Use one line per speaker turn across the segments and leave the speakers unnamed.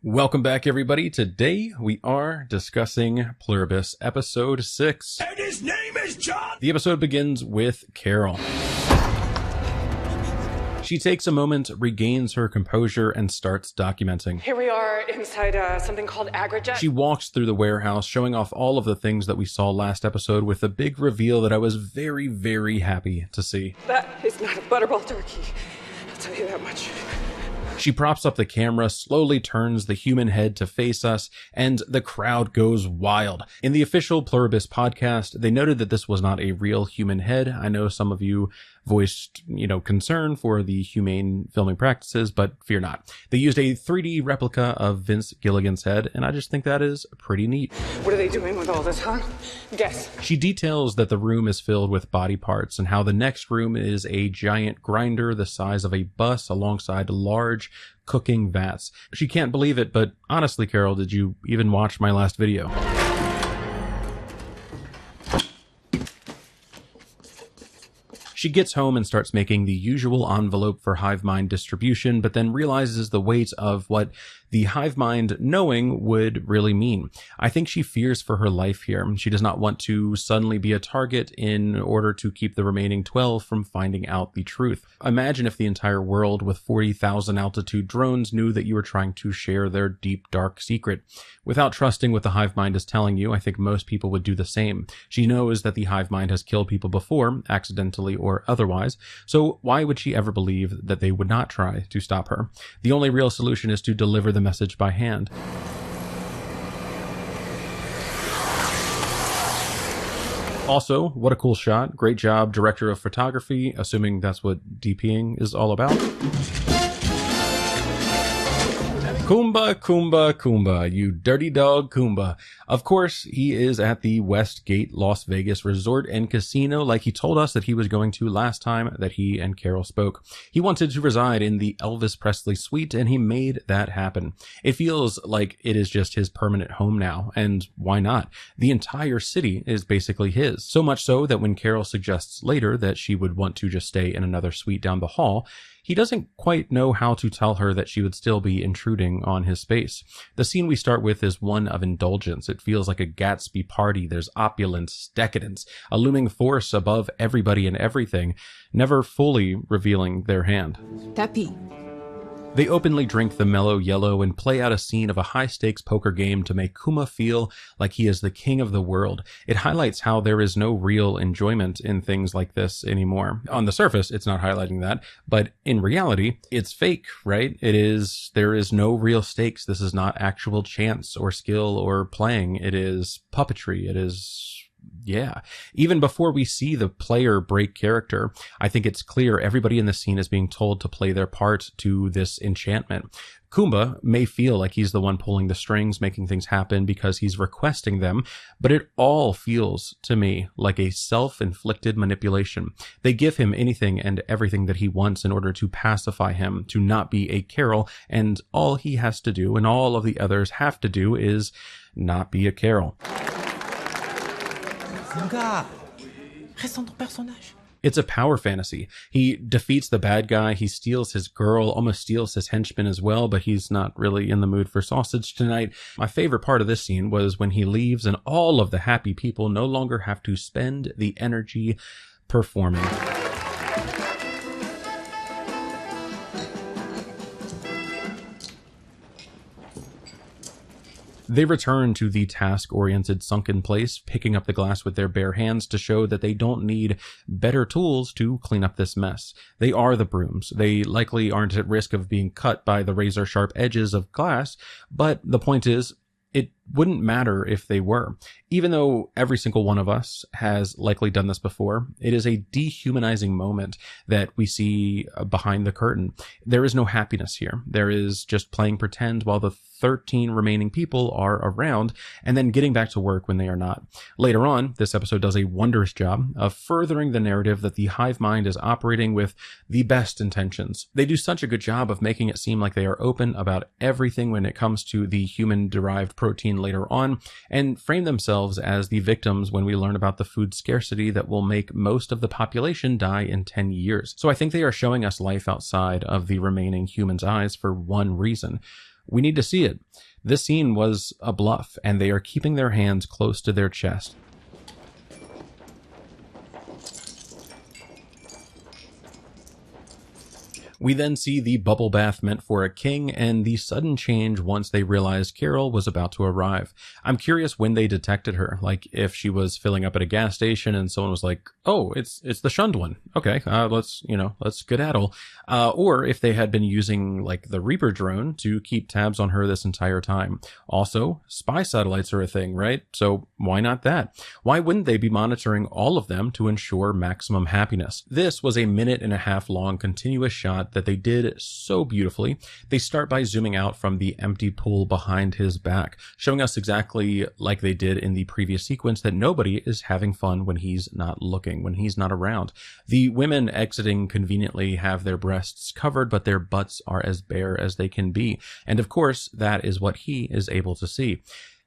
Welcome back, everybody. Today we are discussing Pluribus, episode 6.
And his name is John!
The episode begins with Carol. She takes a moment, regains her composure, and starts documenting.
Here we are inside something called Agrijet.
She walks through the warehouse, showing off all of the things that we saw last episode with a big reveal that I was very, very happy to see.
That is not a Butterball turkey. I'll tell you that much.
She props up the camera, slowly turns the human head to face us, and the crowd goes wild. In the official Pluribus podcast, they noted that this was not a real human head. I know some of you voiced, concern for the humane filming practices, but fear not. They used a 3D replica of Vince Gilligan's head, and I just think that is pretty neat.
What are they doing with all this, huh? Guess.
She details that the room is filled with body parts and how the next room is a giant grinder the size of a bus alongside large cooking vats. She can't believe it, but honestly, Carol, did you even watch my last video? She gets home and starts making the usual envelope for hive mind distribution, but then realizes the weight of what the hive mind knowing would really mean. I think she fears for her life here. She does not want to suddenly be a target in order to keep the remaining 12 from finding out the truth. Imagine if the entire world with 40,000 altitude drones knew that you were trying to share their deep, dark secret. Without trusting what the hive mind is telling you, I think most people would do the same. She knows that the hive mind has killed people before, accidentally or otherwise, so why would she ever believe that they would not try to stop her? The only real solution is to deliver the message by hand. Also, what a cool shot. Great job, director of photography, assuming that's what DPing is all about. Kumba, Kumba, Kumba, you dirty dog Kumba. Of course, he is at the Westgate Las Vegas Resort and Casino like he told us that he was going to last time that he and Carol spoke. He wanted to reside in the Elvis Presley suite, and he made that happen. It feels like it is just his permanent home now, and why not? The entire city is basically his. So much so that when Carol suggests later that she would want to just stay in another suite down the hall, he doesn't quite know how to tell her that she would still be intruding on his space. The scene we start with is one of indulgence. It feels like a Gatsby party. There's opulence, decadence, a looming force above everybody and everything, never fully revealing their hand.
Tapis.
They openly drink the mellow yellow and play out a scene of a high-stakes poker game to make Kuma feel like he is the king of the world. It highlights how there is no real enjoyment in things like this anymore. On the surface, it's not highlighting that, but in reality, it's fake, right? There is no real stakes. This is not actual chance or skill or playing. It is puppetry. It is... yeah. Even before we see the player break character, I think it's clear everybody in the scene is being told to play their part to this enchantment. Kumba may feel like he's the one pulling the strings, making things happen because he's requesting them, but it all feels to me like a self-inflicted manipulation. They give him anything and everything that he wants in order to pacify him, to not be a Carol, and all he has to do, and all of the others have to do, is not be a Carol. It's a power fantasy. He defeats the bad guy, he steals his girl, almost steals his henchman as well, but he's not really in the mood for sausage tonight. My favorite part of this scene was when he leaves and all of the happy people no longer have to spend the energy performing. They return to the task-oriented sunken place, picking up the glass with their bare hands to show that they don't need better tools to clean up this mess. They are the brooms. They likely aren't at risk of being cut by the razor-sharp edges of glass, but the point is, it wouldn't matter if they were. Even though every single one of us has likely done this before, it is a dehumanizing moment that we see behind the curtain. There is no happiness here. There is just playing pretend while the 13 remaining people are around and then getting back to work when they are not. Later on, this episode does a wondrous job of furthering the narrative that the hive mind is operating with the best intentions. They do such a good job of making it seem like they are open about everything when it comes to the human-derived protein later on, and frame themselves as the victims when we learn about the food scarcity that will make most of the population die in 10 years. So I think they are showing us life outside of the remaining humans' eyes for one reason. We need to see it. This scene was a bluff, and they are keeping their hands close to their chest. We then see the bubble bath meant for a king and the sudden change once they realized Carol was about to arrive. I'm curious when they detected her, like if she was filling up at a gas station and someone was like, oh, it's the shunned one. Okay, let's skedaddle. Or if they had been using like the Reaper drone to keep tabs on her this entire time. Also, spy satellites are a thing, right? So why not that? Why wouldn't they be monitoring all of them to ensure maximum happiness? This was a 1.5-minute long continuous shot that they did so beautifully. They start by zooming out from the empty pool behind his back, showing us exactly like they did in the previous sequence that nobody is having fun when he's not looking, when he's not around. The women exiting conveniently have their breasts covered, but their butts are as bare as they can be. And of course, that is what he is able to see.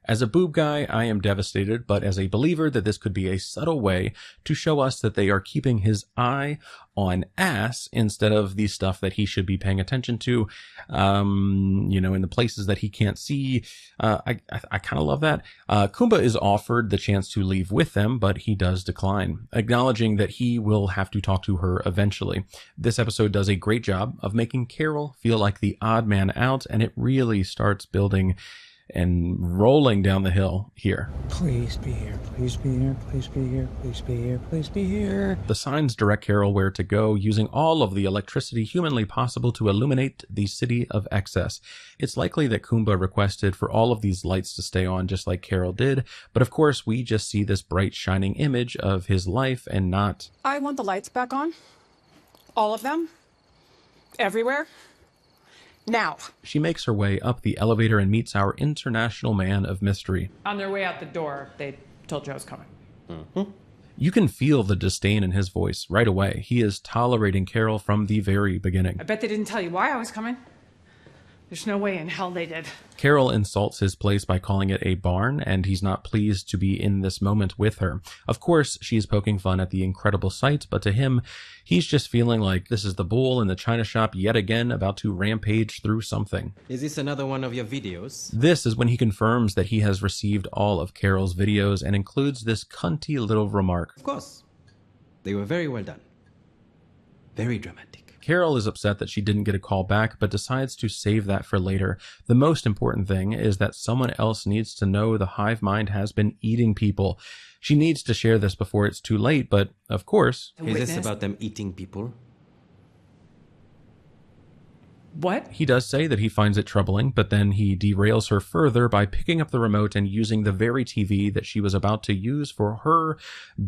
As a boob guy, I am devastated, but as a believer that this could be a subtle way to show us that they are keeping his eye on ass instead of the stuff that he should be paying attention to, in the places that he can't see. I kind of love that. Kumba is offered the chance to leave with them, but he does decline, acknowledging that he will have to talk to her eventually. This episode does a great job of making Carol feel like the odd man out, and it really starts building and rolling down the hill here.
Please be here, please be here, please be here, please be here, please be here.
The signs direct Carol where to go, using all of the electricity humanly possible to illuminate the city of excess. It's likely that Kumba requested for all of these lights to stay on just like Carol did, but of course we just see this bright shining image of his life and not...
I want the lights back on. All of them. Everywhere. Now.
She makes her way up the elevator and meets our international man of mystery.
On their way out the door, they told you I was coming.
Mm-hmm. You can feel the disdain in his voice right away. He is tolerating Carol from the very beginning.
I bet they didn't tell you why I was coming. There's no way in hell they did.
Carol insults his place by calling it a barn, and he's not pleased to be in this moment with her. Of course, she's poking fun at the incredible sight, but to him, he's just feeling like this is the bull in the china shop yet again about to rampage through something.
Is this another one of your videos?
This is when he confirms that he has received all of Carol's videos and includes this cunty little remark.
Of course. They were very well done. Very dramatic.
Carol is upset that she didn't get a call back, but decides to save that for later. The most important thing is that someone else needs to know the hive mind has been eating people. She needs to share this before it's too late, but of course...
Is this about them eating people?
What?
He does say that he finds it troubling, but then he derails her further by picking up the remote and using the very TV that she was about to use for her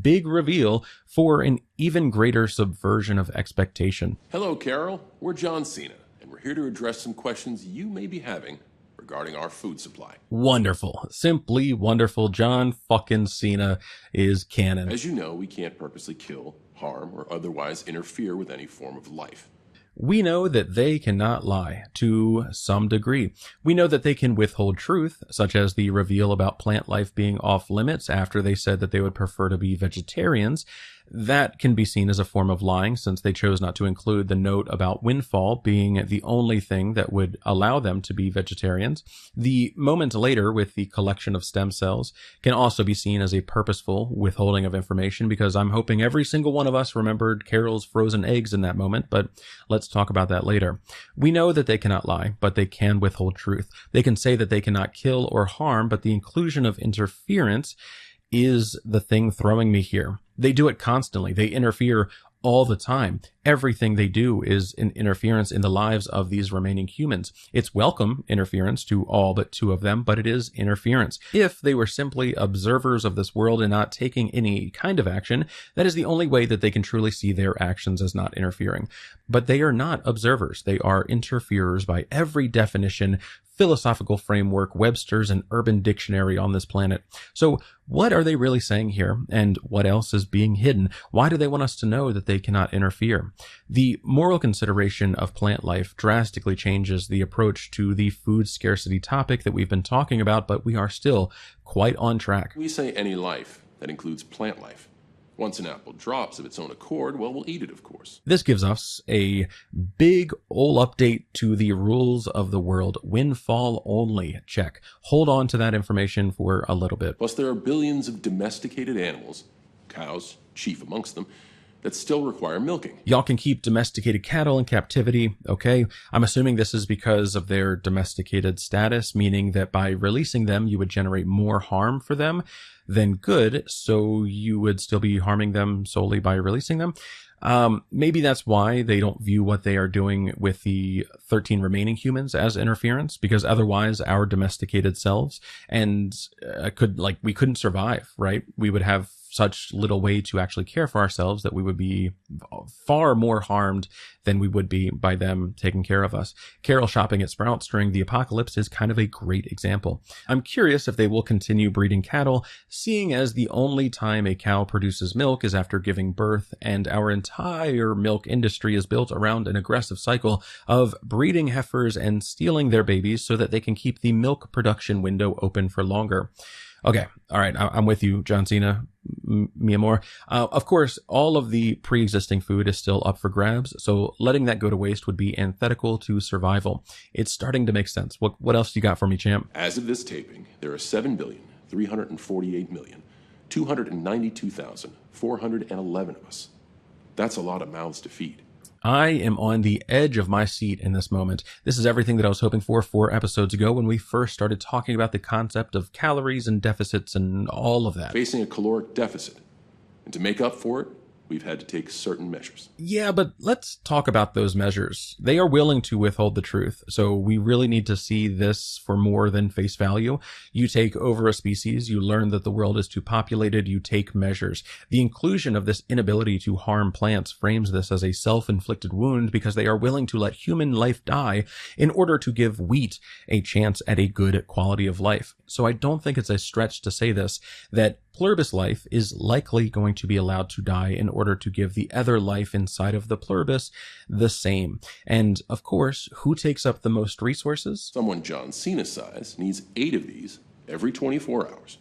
big reveal for an even greater subversion of expectation.
Hello, Carol. We're John Cena, and we're here to address some questions you may be having regarding our food supply.
Wonderful. Simply wonderful. John fucking Cena is canon.
As you know, we can't purposely kill, harm, or otherwise interfere with any form of life.
We know that they cannot lie, to some degree. We know that they can withhold truth, such as the reveal about plant life being off limits after they said that they would prefer to be vegetarians. That can be seen as a form of lying, since they chose not to include the note about Windfall being the only thing that would allow them to be vegetarians. The moment later with the collection of stem cells can also be seen as a purposeful withholding of information, because I'm hoping every single one of us remembered Carol's frozen eggs in that moment, but let's talk about that later. We know that they cannot lie, but they can withhold truth. They can say that they cannot kill or harm, but the inclusion of interference is the thing throwing me here. They do it constantly. They interfere all the time. Everything they do is an interference in the lives of these remaining humans. It's welcome interference to all but two of them, but it is interference. If they were simply observers of this world and not taking any kind of action, that is the only way that they can truly see their actions as not interfering. But they are not observers. They are interferers by every definition, philosophical framework, Webster's and Urban Dictionary on this planet. So what are they really saying here? And what else is being hidden? Why do they want us to know that they cannot interfere? The moral consideration of plant life drastically changes the approach to the food scarcity topic that we've been talking about, but we are still quite on track.
We say any life, that includes plant life. Once an apple drops of its own accord, well, we'll eat it, of course.
This gives us a big ol' update to the rules of the world. Windfall only. Check. Hold on to that information for a little bit.
Plus, there are billions of domesticated animals, cows chief amongst them, that still require milking.
Y'all can keep domesticated cattle in captivity, okay? I'm assuming this is because of their domesticated status, meaning that by releasing them, you would generate more harm for them than good, so you would still be harming them solely by releasing them. Maybe that's why they don't view what they are doing with the 13 remaining humans as interference, because otherwise our domesticated selves and we couldn't survive, right? We would have such little way to actually care for ourselves that we would be far more harmed than we would be by them taking care of us. Carol shopping at Sprouts during the apocalypse is kind of a great example. I'm curious if they will continue breeding cattle, seeing as the only time a cow produces milk is after giving birth, and our entire milk industry is built around an aggressive cycle of breeding heifers and stealing their babies so that they can keep the milk production window open for longer. Okay, all right, I'm with you, John Cena, mi amor. Of course, all of the pre-existing food is still up for grabs, so letting that go to waste would be antithetical to survival. It's starting to make sense. What else you got for me, champ?
As of this taping, there are 7,348,292,411 of us. That's a lot of mouths to feed.
I am on the edge of my seat in this moment. This is everything that I was hoping for 4 episodes ago when we first started talking about the concept of calories and deficits and all of that.
Facing a caloric deficit. And to make up for it, we've had to take certain measures.
Yeah, but let's talk about those measures. They are willing to withhold the truth, so we really need to see this for more than face value. You take over a species, you learn that the world is too populated, you take measures. The inclusion of this inability to harm plants frames this as a self-inflicted wound because they are willing to let human life die in order to give wheat a chance at a good quality of life. So I don't think it's a stretch to say this, that Pluribus life is likely going to be allowed to die in order to give the other life inside of the Pluribus the same. And of course, who takes up the most resources?
Someone John Cena's size needs 8 of these every 24 hours.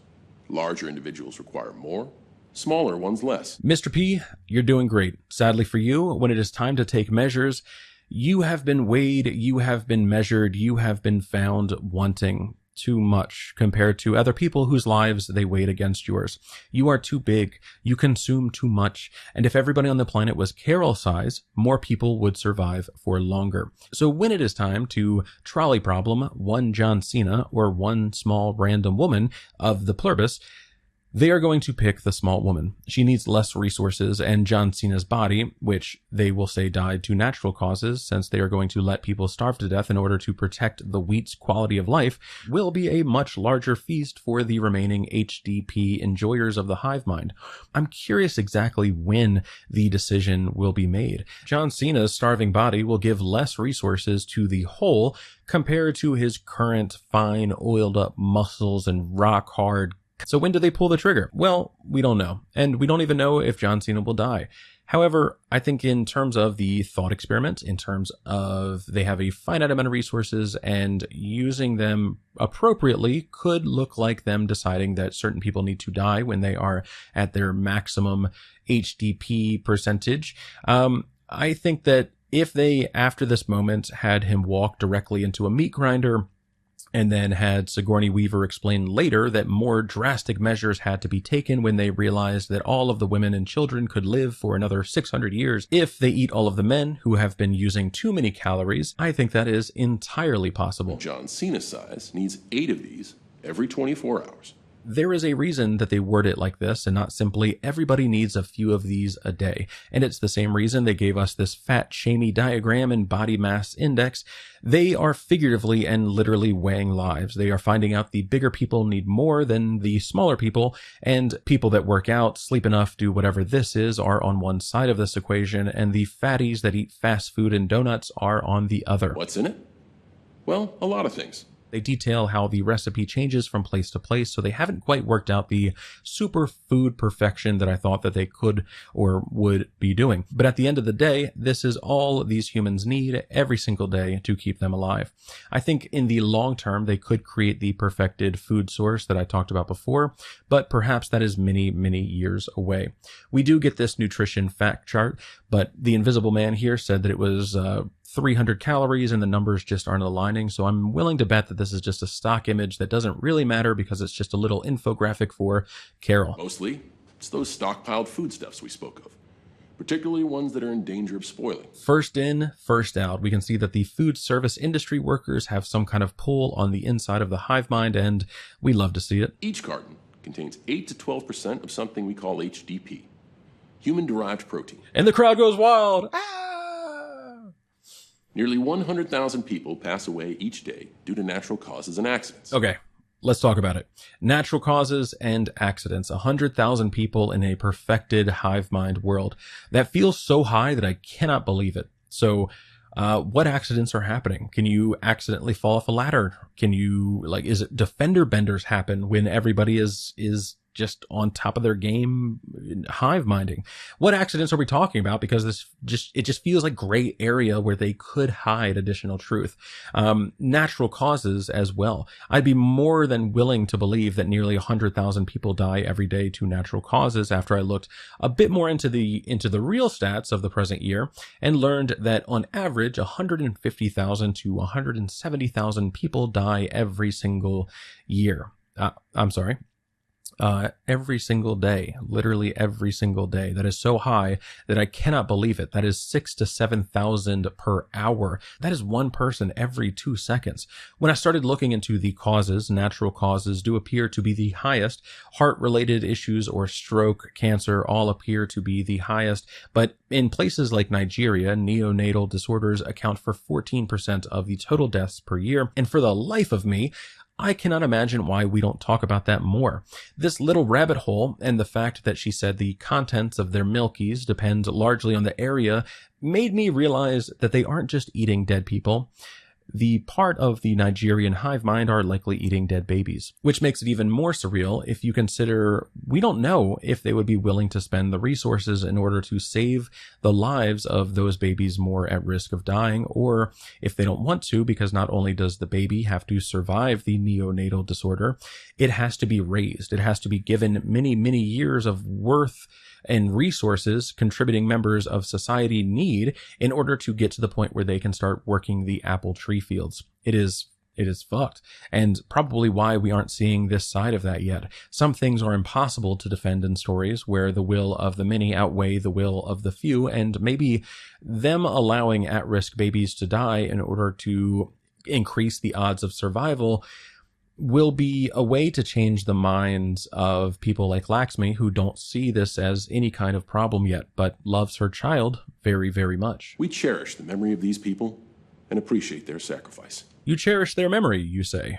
Larger individuals require more, smaller ones less.
Mr. P, you're doing great. Sadly for you, when it is time to take measures, you have been weighed, you have been measured, you have been found wanting too much compared to other people whose lives they weighed against yours. You are too big, you consume too much, and if everybody on the planet was Carol size, more people would survive for longer. So when it is time to trolley problem one John Cena or one small random woman of the Pluribus, they are going to pick the small woman. She needs less resources, and John Cena's body, which they will say died to natural causes since they are going to let people starve to death in order to protect the wheat's quality of life, will be a much larger feast for the remaining HDP enjoyers of the hive mind. I'm curious exactly when the decision will be made. John Cena's starving body will give less resources to the whole compared to his current fine oiled up muscles and rock hard. So when do they pull the trigger? Well, we don't know. And we don't even know if John Cena will die. However, I think in terms of the thought experiment, in terms of they have a finite amount of resources and using them appropriately could look like them deciding that certain people need to die when they are at their maximum HDP percentage. I think that if they, after this moment, had him walk directly into a meat grinder, and then had Sigourney Weaver explain later that more drastic measures had to be taken when they realized that all of the women and children could live for another 600 years if they eat all of the men who have been using too many calories. I think that is entirely possible.
John Cena's size needs 8 of these every 24 hours.
There is a reason that they word it like this and not simply everybody needs a few of these a day. And it's the same reason they gave us this fat shamey diagram and body mass index. They are figuratively and literally weighing lives. They are finding out the bigger people need more than the smaller people, and people that work out, sleep enough, do whatever this is, are on one side of this equation, and the fatties that eat fast food and donuts are on the other.
What's in it? Well, a lot of things.
They detail how the recipe changes from place to place, so they haven't quite worked out the super food perfection that I thought that they could or would be doing. But at the end of the day, this is all these humans need every single day to keep them alive. I think in the long term, they could create the perfected food source that I talked about before, but perhaps that is many, many years away. We do get this nutrition fact chart, but the Invisible Man here said that it was 300 calories and the numbers just aren't aligning. So I'm willing to bet that this is just a stock image that doesn't really matter because it's just a little infographic for Carol.
Mostly, it's those stockpiled foodstuffs we spoke of, particularly ones that are in danger of spoiling.
First in, first out. We can see that the food service industry workers have some kind of pull on the inside of the hive mind, and we love to see it.
Each carton contains 8 to 12% of something we call HDP, human-derived protein.
And the crowd goes wild.
Nearly 100,000 people pass away each day due to natural causes and accidents.
Okay, let's talk about it. Natural causes and accidents. 100,000 people in a perfected hive mind world. That feels so high that I cannot believe it. So, what accidents are happening? Can you accidentally fall off a ladder? Can you, is it defender benders happen when everybody is just on top of their game hive minding? What accidents are we talking about? Because it just feels like gray area where they could hide additional truth. Natural causes as well. I'd be more than willing to believe that nearly 100,000 people die every day to natural causes after I looked a bit more into the real stats of the present year and learned that on average 150,000 to 170,000 people die every single year. Every single day, literally every single day. That is so high that I cannot believe it. That is 6,000 to 7,000 per hour. That is one person every 2 seconds. When I started looking into the causes, natural causes do appear to be the highest. Heart-related issues or stroke, cancer all appear to be the highest. But in places like Nigeria, neonatal disorders account for 14% of the total deaths per year. And for the life of me, I cannot imagine why we don't talk about that more. This little rabbit hole and the fact that she said the contents of their milkies depend largely on the area made me realize that they aren't just eating dead people. The part of the Nigerian hive mind are likely eating dead babies, which makes it even more surreal if you consider we don't know if they would be willing to spend the resources in order to save the lives of those babies more at risk of dying, or if they don't want to, because not only does the baby have to survive the neonatal disorder, it has to be raised. It has to be given many, many years of worth and resources contributing members of society need in order to get to the point where they can start working the apple tree fields. It is fucked, and probably why we aren't seeing this side of that yet. Some things are impossible to defend in stories where the will of the many outweigh the will of the few, and maybe them allowing at-risk babies to die in order to increase the odds of survival will be a way to change the minds of people like Laxmi, who don't see this as any kind of problem yet, but loves her child very, very much.
We cherish the memory of these people and appreciate their sacrifice.
You cherish their memory, you say.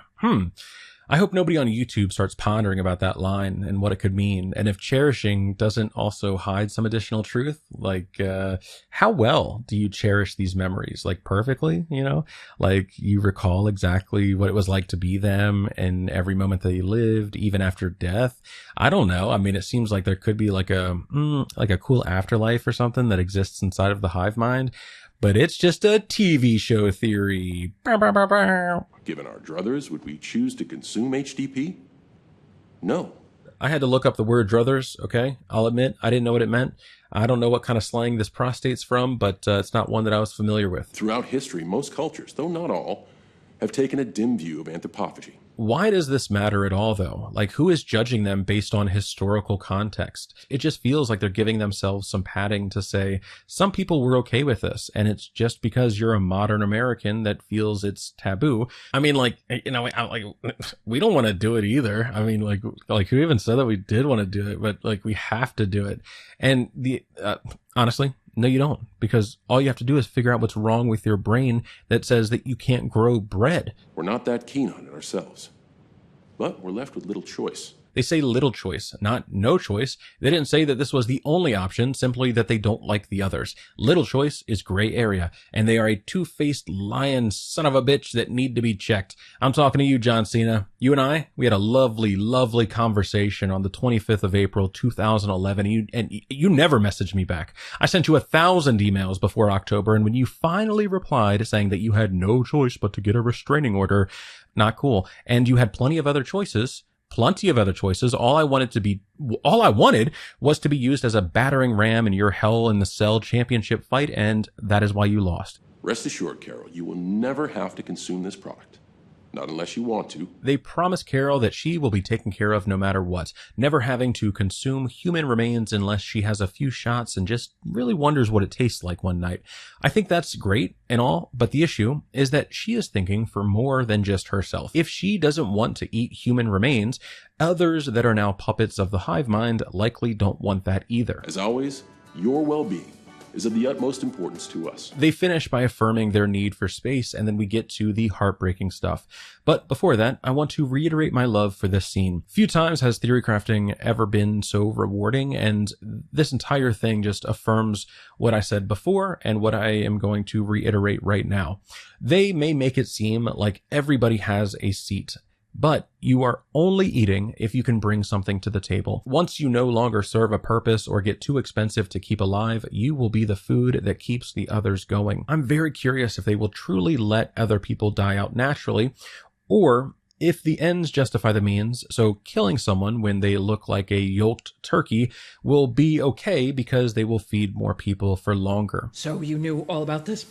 I hope nobody on YouTube starts pondering about that line and what it could mean. And if cherishing doesn't also hide some additional truth, how well do you cherish these memories? Perfectly, you recall exactly what it was like to be them and every moment that you lived, even after death. I don't know. I mean, it seems like there could be like a cool afterlife or something that exists inside of the hive mind. But it's just a TV show theory.
Given our druthers, would we choose to consume HDP? No.
I had to look up the word druthers, okay? I'll admit, I didn't know what it meant. I don't know what kind of slang this prostate's from, but it's not one that I was familiar with.
Throughout history, most cultures, though not all, have taken a dim view of anthropophagy.
Why does this matter at all, though? Who is judging them based on historical context? It just feels like they're giving themselves some padding to say, some people were okay with this, and it's just because you're a modern American that feels it's taboo. I mean, we don't want to do it either. I mean, who even said that we did want to do it, but, we have to do it. And honestly, no, you don't, because all you have to do is figure out what's wrong with your brain that says that you can't grow bread.
We're not that keen on it ourselves, but we're left with little choice.
They say little choice, not no choice. They didn't say that this was the only option, simply that they don't like the others. Little choice is gray area, and they are a two-faced lion son of a bitch that need to be checked. I'm talking to you, John Cena. You and I, we had a lovely, lovely conversation on the 25th of April, 2011, and you never messaged me back. I sent you 1,000 emails before October, and when you finally replied saying that you had no choice but to get a restraining order, not cool. And you had plenty of other choices. All I wanted was to be used as a battering ram in your Hell in the Cell championship fight, and that is why you lost.
Rest assured, Carol, you will never have to consume this product. Not unless you want to.
They promise Carol that she will be taken care of no matter what, never having to consume human remains unless she has a few shots and just really wonders what it tastes like one night. I think that's great and all, but the issue is that she is thinking for more than just herself. If she doesn't want to eat human remains, others that are now puppets of the hive mind likely don't want that either.
As always, your well-being is of the utmost importance to us.
They finish by affirming their need for space, and then we get to the heartbreaking stuff. But before that, I want to reiterate my love for this scene. Few times has theory crafting ever been so rewarding, and this entire thing just affirms what I said before and what I am going to reiterate right now. They may make it seem like everybody has a seat, but you are only eating if you can bring something to the table. Once you no longer serve a purpose or get too expensive to keep alive, you will be the food that keeps the others going. I'm very curious if they will truly let other people die out naturally, or if the ends justify the means, so killing someone when they look like a yolked turkey will be okay because they will feed more people for longer.
So you knew all about this?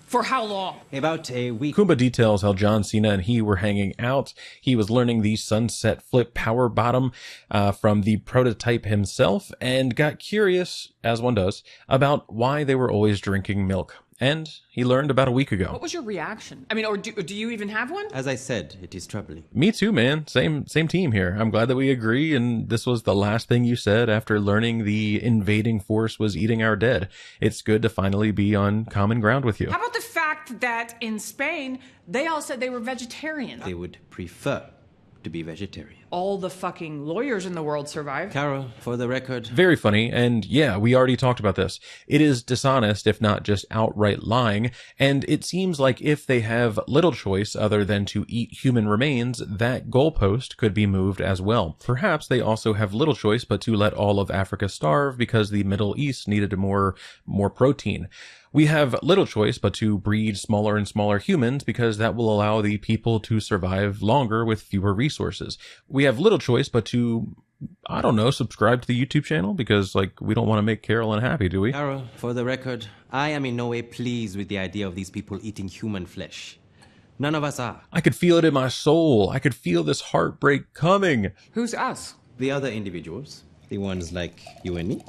For how long?
About a week.
Kumba details how John Cena and he were hanging out. He was learning the sunset flip power bottom from the prototype himself and got curious, as one does, about why they were always drinking milk. And he learned about a week ago.
What was your reaction? I mean, or do you even have one?
As I said, it is troubling.
Me too, man. Same team here. I'm glad that we agree, and this was the last thing you said after learning the invading force was eating our dead. It's good to finally be on common ground with you.
How about the fact that in Spain, they all said they were vegetarian?
They would prefer to be vegetarian.
All the fucking lawyers in the world survived.
Carol, for the record.
Very funny, and yeah, we already talked about this. It is dishonest, if not just outright lying, and it seems like if they have little choice other than to eat human remains, that goalpost could be moved as well. Perhaps they also have little choice but to let all of Africa starve because the Middle East needed more protein. We have little choice but to breed smaller and smaller humans because that will allow the people to survive longer with fewer resources. We have little choice but to, I don't know, subscribe to the YouTube channel because, like, we don't want to make Carol unhappy, do we?
Carol, for the record, I am in no way pleased with the idea of these people eating human flesh. None of us are.
I could feel it in my soul. I could feel this heartbreak coming.
Who's us?
The other individuals, the ones like you and me,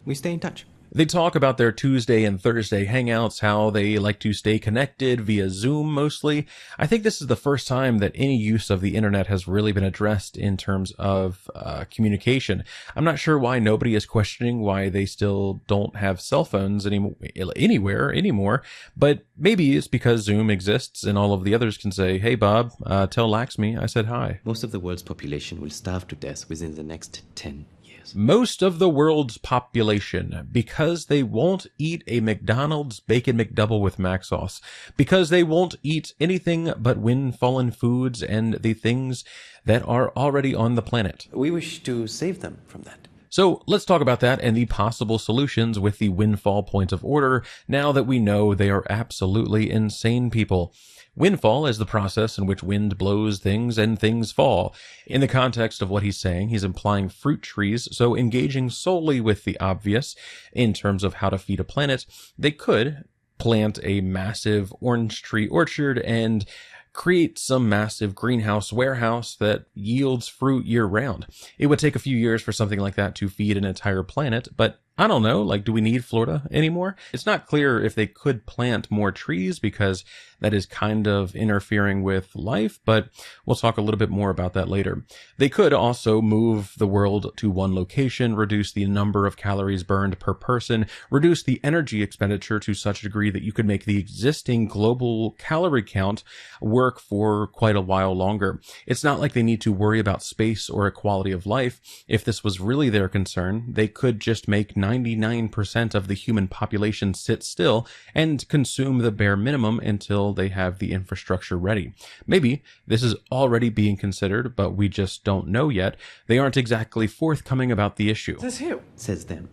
we stay in touch.
They talk about their Tuesday and Thursday hangouts, how they like to stay connected via Zoom mostly. I think this is the first time that any use of the internet has really been addressed in terms of communication. I'm not sure why nobody is questioning why they still don't have cell phones anywhere anymore, but maybe it's because Zoom exists and all of the others can say, hey Bob, tell Laxmi I said hi.
Most of the world's population will starve to death within the next 10 years.
Most of the world's population, because they won't eat a McDonald's Bacon McDouble with mac sauce, because they won't eat anything but Windfall foods and the things that are already on the planet.
We wish to save them from that.
So let's talk about that and the possible solutions with the Windfall point of order now that we know they are absolutely insane people. Windfall is the process in which wind blows things and things fall. In the context of what he's saying, he's implying fruit trees, so engaging solely with the obvious in terms of how to feed a planet, they could plant a massive orange tree orchard and create some massive greenhouse warehouse that yields fruit year-round. It would take a few years for something like that to feed an entire planet, but I don't know, like, do we need Florida anymore? It's not clear if they could plant more trees because that is kind of interfering with life, but we'll talk a little bit more about that later. They could also move the world to one location, reduce the number of calories burned per person, reduce the energy expenditure to such a degree that you could make the existing global calorie count work for quite a while longer. It's not like they need to worry about space or equality of life. If this was really their concern, they could just make 99% of the human population sit still and consume the bare minimum until they have the infrastructure ready. Maybe this is already being considered, but we just don't know yet. They aren't exactly forthcoming about the issue.
Says who?
Says them.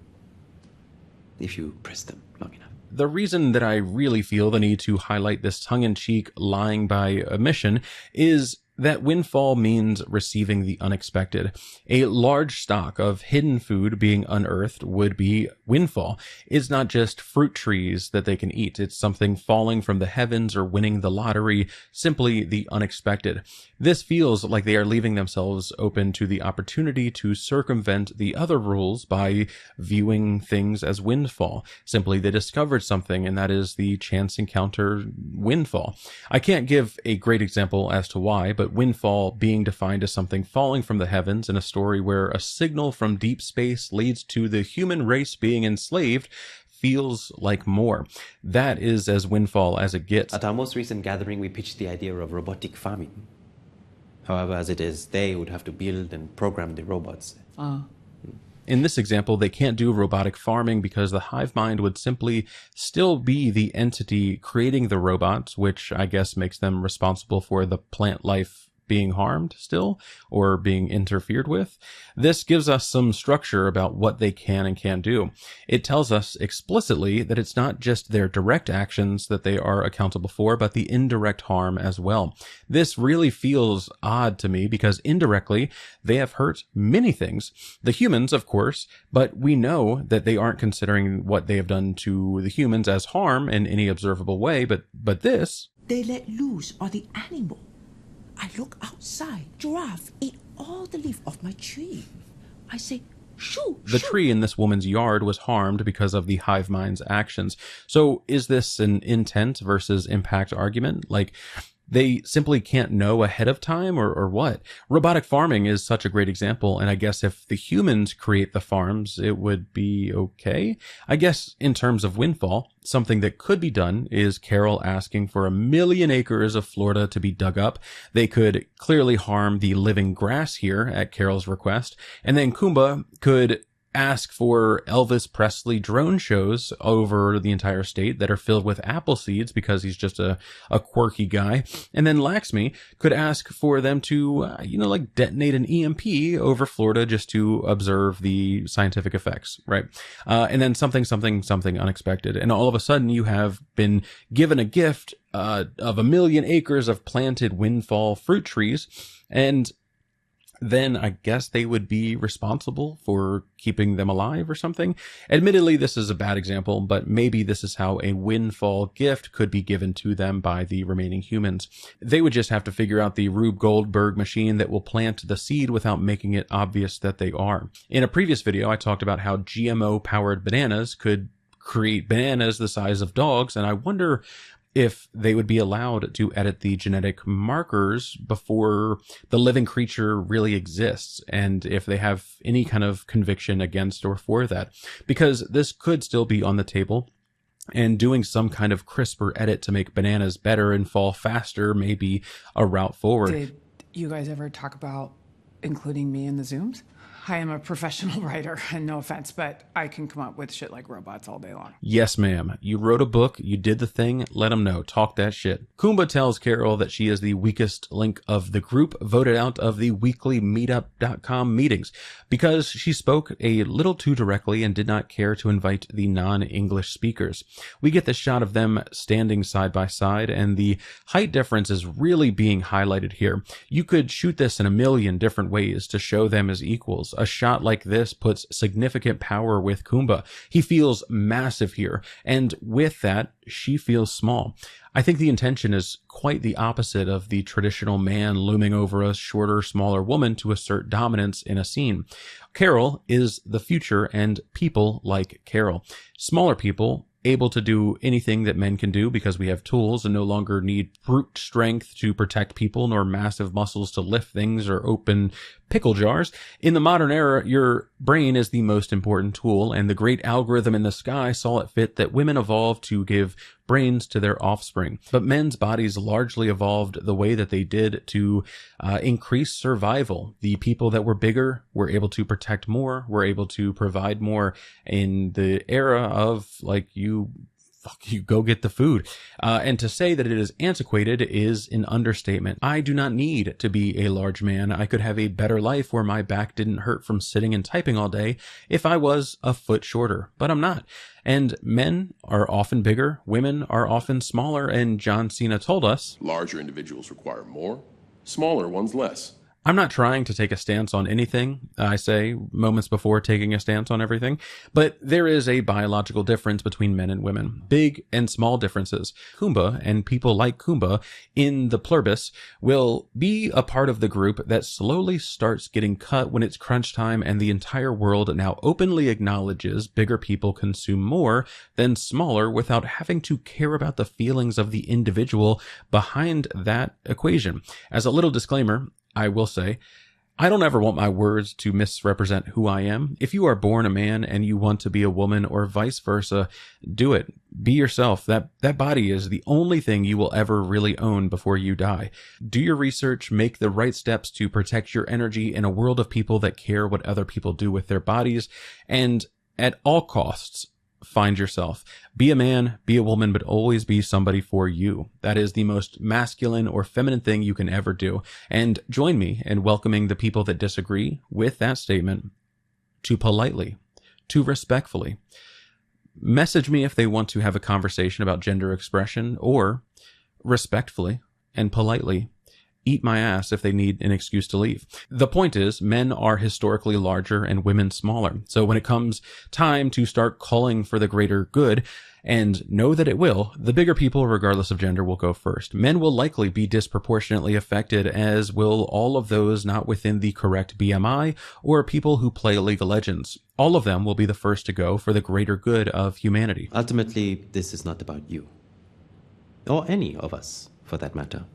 If you press them long enough.
The reason that I really feel the need to highlight this tongue-in-cheek lying by omission is that windfall means receiving the unexpected. A large stock of hidden food being unearthed would be windfall. It's not just fruit trees that they can eat. It's something falling from the heavens or winning the lottery, simply the unexpected. This feels like they are leaving themselves open to the opportunity to circumvent the other rules by viewing things as windfall. Simply they discovered something, and that is the chance encounter windfall. I can't give a great example as to why, but windfall being defined as something falling from the heavens in a story where a signal from deep space leads to the human race being enslaved feels like more. That is as windfall as it gets.
At our most recent gathering, we pitched the idea of robotic farming. However, as it is, they would have to build and program the robots.
In this example, they can't do robotic farming because the hive mind would simply still be the entity creating the robots, which I guess makes them responsible for the plant life being harmed still or being interfered with. This gives us some structure about what they can and can't do. It tells us explicitly that it's not just their direct actions that they are accountable for, but the indirect harm as well. This really feels odd to me because indirectly they have hurt many things. The humans, of course, but we know that they aren't considering what they have done to the humans as harm in any observable way, but this...
They let loose on the animal. I look outside. Giraffe eat all the leaf off my tree. I say, shoo,
The tree in this woman's yard was harmed because of the hive mind's actions. So is this an intent versus impact argument? Like, they simply can't know ahead of time or what? Robotic farming is such a great example, and I guess if the humans create the farms, it would be okay. I guess in terms of windfall, something that could be done is Carol asking for 1 million acres of Florida to be dug up. They could clearly harm the living grass here at Carol's request, and then Kumba could ask for Elvis Presley drone shows over the entire state that are filled with apple seeds because he's just a quirky guy. And then Laxmi could ask for them to, like detonate an EMP over Florida just to observe the scientific effects, right? And then something unexpected. And all of a sudden you have been given a gift of 1 million acres of planted windfall fruit trees, and then I guess they would be responsible for keeping them alive or something. Admittedly, this is a bad example, but maybe this is how a windfall gift could be given to them by the remaining humans. They would just have to figure out the Rube Goldberg machine that will plant the seed without making it obvious that they are. In a previous video, I talked about how GMO-powered bananas could create bananas the size of dogs, and I wonder if they would be allowed to edit the genetic markers before the living creature really exists, and if they have any kind of conviction against or for that. Because this could still be on the table, and doing some kind of CRISPR edit to make bananas better and fall faster may be a route forward.
Did you guys ever talk about including me in the Zooms? I am a professional writer, and no offense, but I can come up with shit like robots all day long.
Yes, ma'am. You wrote a book, you did the thing, let them know. Talk that shit. Kumba tells Carol that she is the weakest link of the group, voted out of the weekly meetup.com meetings, because she spoke a little too directly and did not care to invite the non-English speakers. We get the shot of them standing side by side, and the height difference is really being highlighted here. You could shoot this in 1 million different ways to show them as equals. else. A shot like this puts significant power with Kumba. He feels massive here, and with that, she feels small. I think the intention is quite the opposite of the traditional man looming over a shorter, smaller woman to assert dominance in a scene. Carol is the future, and people like Carol. Smaller people able to do anything that men can do because we have tools and no longer need brute strength to protect people, nor massive muscles to lift things or open pickle jars. In the modern era, your brain is the most important tool, and the great algorithm in the sky saw it fit that women evolved to give brains to their offspring. But men's bodies largely evolved the way that they did to increase survival. The people that were bigger were able to protect more, were able to provide more in the era of like you go get the food. And to say that it is antiquated is an understatement. I do not need to be a large man. I could have a better life where my back didn't hurt from sitting and typing all day if I was a foot shorter, but I'm not. And men are often bigger, women are often smaller, and John Cena told us,
larger individuals require more, smaller ones less.
I'm not trying to take a stance on anything, I say, moments before taking a stance on everything, but there is a biological difference between men and women. Big and small differences. Kumba and people like Kumba in the Pluribus will be a part of the group that slowly starts getting cut when it's crunch time, and the entire world now openly acknowledges bigger people consume more than smaller without having to care about the feelings of the individual behind that equation. As a little disclaimer, I will say, I don't ever want my words to misrepresent who I am. If you are born a man and you want to be a woman or vice versa, do it. Be yourself. That body is the only thing you will ever really own before you die. Do your research, make the right steps to protect your energy in a world of people that care what other people do with their bodies, and at all costs, find yourself. Be a man, be a woman, but always be somebody for you. That is the most masculine or feminine thing you can ever do. And join me in welcoming the people that disagree with that statement to politely, to respectfully. Message me if they want to have a conversation about gender expression, or respectfully and politely eat my ass if they need an excuse to leave. The point is, men are historically larger and women smaller. So when it comes time to start calling for the greater good, and know that it will, the bigger people, regardless of gender, will go first. Men will likely be disproportionately affected, as will all of those not within the correct BMI or people who play League of Legends. All of them will be the first to go for the greater good of humanity.
Ultimately, this is not about you. Or any of us, for that matter.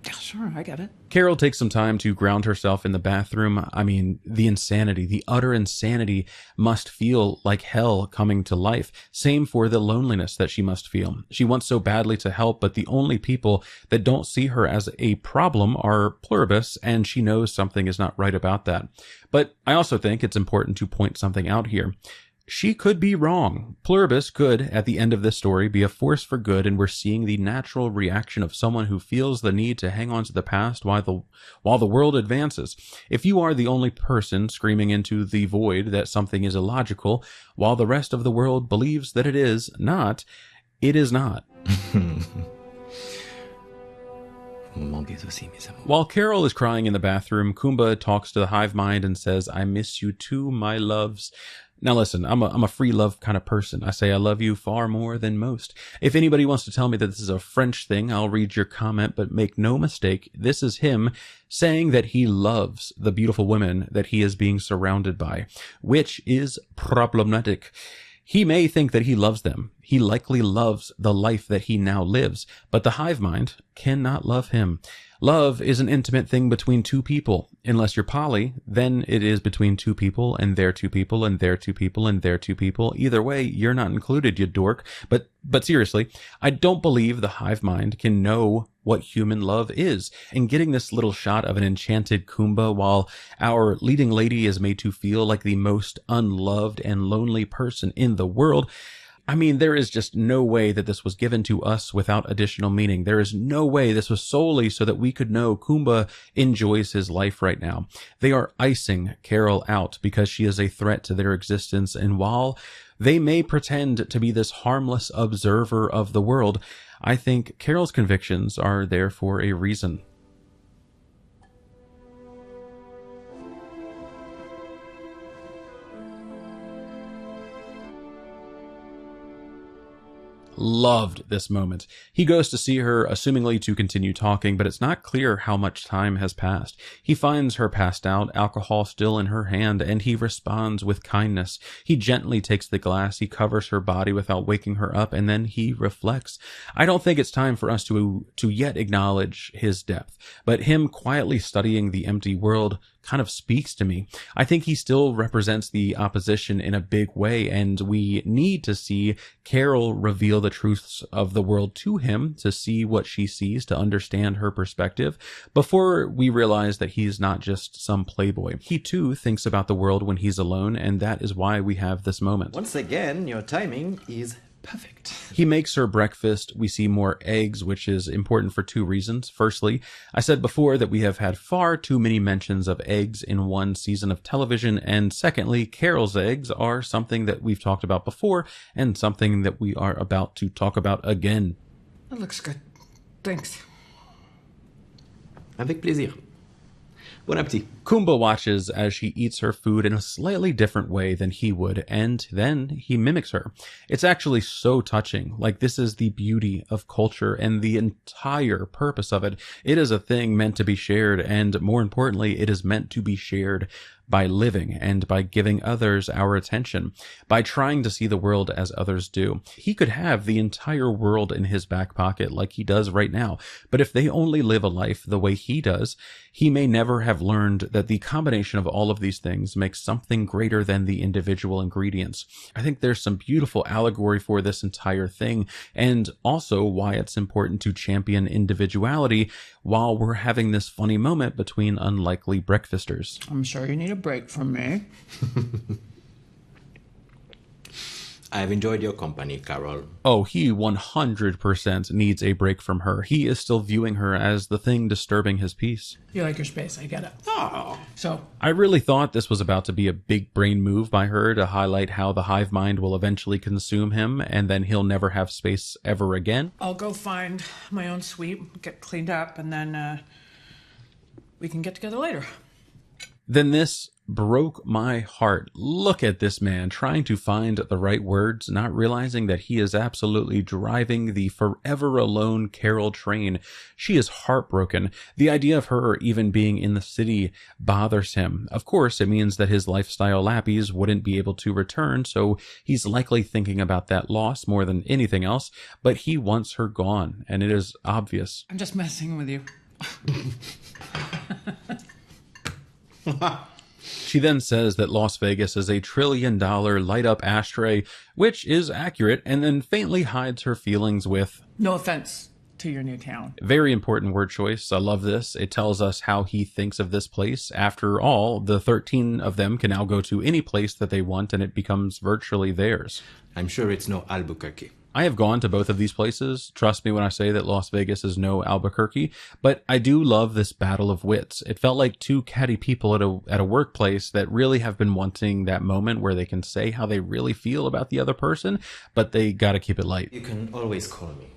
Yeah, sure, I get it.
Carol takes some time to ground herself in the bathroom. I mean, the insanity, the utter insanity must feel like hell coming to life. Same for the loneliness that she must feel. She wants so badly to help, but the only people that don't see her as a problem are Pluribus, and she knows something is not right about that. But I also think it's important to point something out here. She could be wrong. Pluribus could, at the end of this story, be a force for good, and we're seeing the natural reaction of someone who feels the need to hang on to the past while the world advances. If you are the only person screaming into the void that something is illogical, while the rest of the world believes that it is not, it is not. While Carol is crying in the bathroom, Kumba talks to the hive mind and says, "I miss you too, my loves." Now listen, I'm a free love kind of person. I say I love you far more than most. If anybody wants to tell me that this is a French thing, I'll read your comment, but make no mistake, this is him saying that he loves the beautiful women that he is being surrounded by, which is problematic. He may think that he loves them. He likely loves the life that he now lives, but the hive mind cannot love him. Love is an intimate thing between two people. Unless you're poly, then it is between two people and their two people and their two people and their two people. Either way, you're not included, you dork. But seriously, I don't believe the hive mind can know what human love is. And getting this little shot of an enchanted Kumba while our leading lady is made to feel like the most unloved and lonely person in the world, I mean, there is just no way that this was given to us without additional meaning. There is no way this was solely so that we could know Kumba enjoys his life right now. They are icing Carol out because she is a threat to their existence, and while they may pretend to be this harmless observer of the world, I think Carol's convictions are there for a reason. loved this moment. He goes to see her, assumingly to continue talking, but it's not clear how much time has passed. He finds her passed out, alcohol still in her hand, and he responds with kindness. He gently takes the glass, he covers her body without waking her up, and then he reflects. I don't think it's time for us to yet acknowledge his depth, but him quietly studying the empty world kind of speaks to me. I think he still represents the opposition in a big way, and we need to see Carol reveal the truths of the world to him, to see what she sees, to understand her perspective, before we realize that he's not just some playboy. He too thinks about the world when he's alone, and that is why we have this moment.
Once again, your timing is perfect.
He makes her breakfast. We see more eggs, which is important for two reasons. Firstly, I said before that we have had far too many mentions of eggs in one season of television. And secondly, Carol's eggs are something that we've talked about before and something that we are about to talk about again.
That looks good. Thanks.
Avec plaisir. Bon appétit.
Kumba watches as she eats her food in a slightly different way than he would, and then he mimics her. It's actually so touching. Like, this is the beauty of culture and the entire purpose of it. It is a thing meant to be shared, and more importantly, it is meant to be shared by living and by giving others our attention, by trying to see the world as others do. He could have the entire world in his back pocket like he does right now, but if they only live a life the way he does, he may never have learned that the combination of all of these things makes something greater than the individual ingredients. I think there's some beautiful allegory for this entire thing, and also why it's important to champion individuality while we're having this funny moment between unlikely breakfasters.
I'm sure you need a break from me.
I've enjoyed your company, Carol.
Oh, he 100% needs a break from her. He is still viewing her as the thing disturbing his peace.
You like your space, I get it.
Oh.
So,
I really thought this was about to be a big brain move by her to highlight how the hive mind will eventually consume him, and then he'll never have space ever again.
I'll go find my own suite, get cleaned up, and then we can get together later.
Then this broke my heart. Look at this man trying to find the right words, not realizing that he is absolutely driving the forever alone Carol train. She is heartbroken. The idea of her even being in the city bothers him. Of course, it means that his lifestyle lappies wouldn't be able to return, so he's likely thinking about that loss more than anything else, but he wants her gone, and it is obvious.
I'm just messing with you.
She then says that Las Vegas is a $1 trillion light-up ashtray, which is accurate, and then faintly hides her feelings with,
No offense to your new town.
very important word choice. I love this. It tells us how he thinks of this place. After all, the 13 of them can now go to any place that they want, and it becomes virtually theirs.
I'm sure it's no Albuquerque.
I have gone to both of these places. Trust me when I say that Las Vegas is no Albuquerque, but I do love this battle of wits. It felt like two catty people at a workplace that really have been wanting that moment where they can say how they really feel about the other person, but they gotta keep it light.
You can always call me.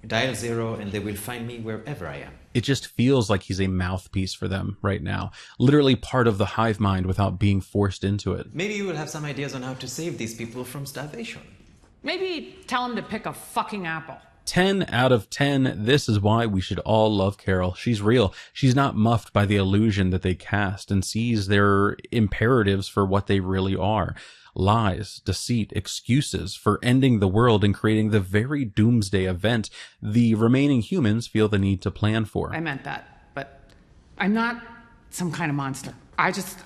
Dial 0 and they will find me wherever I am.
It just feels like he's a mouthpiece for them right now. Literally part of the hive mind without being forced into it.
Maybe you will have some ideas on how to save these people from starvation.
Maybe tell him to pick a fucking apple.
10 out of 10. This is why we should all love Carol. She's real. She's not muffed by the illusion that they cast and sees their imperatives for what they really are. Lies, deceit, excuses for ending the world and creating the very doomsday event the remaining humans feel the need to plan for.
I meant that, but I'm not some kind of monster. I just,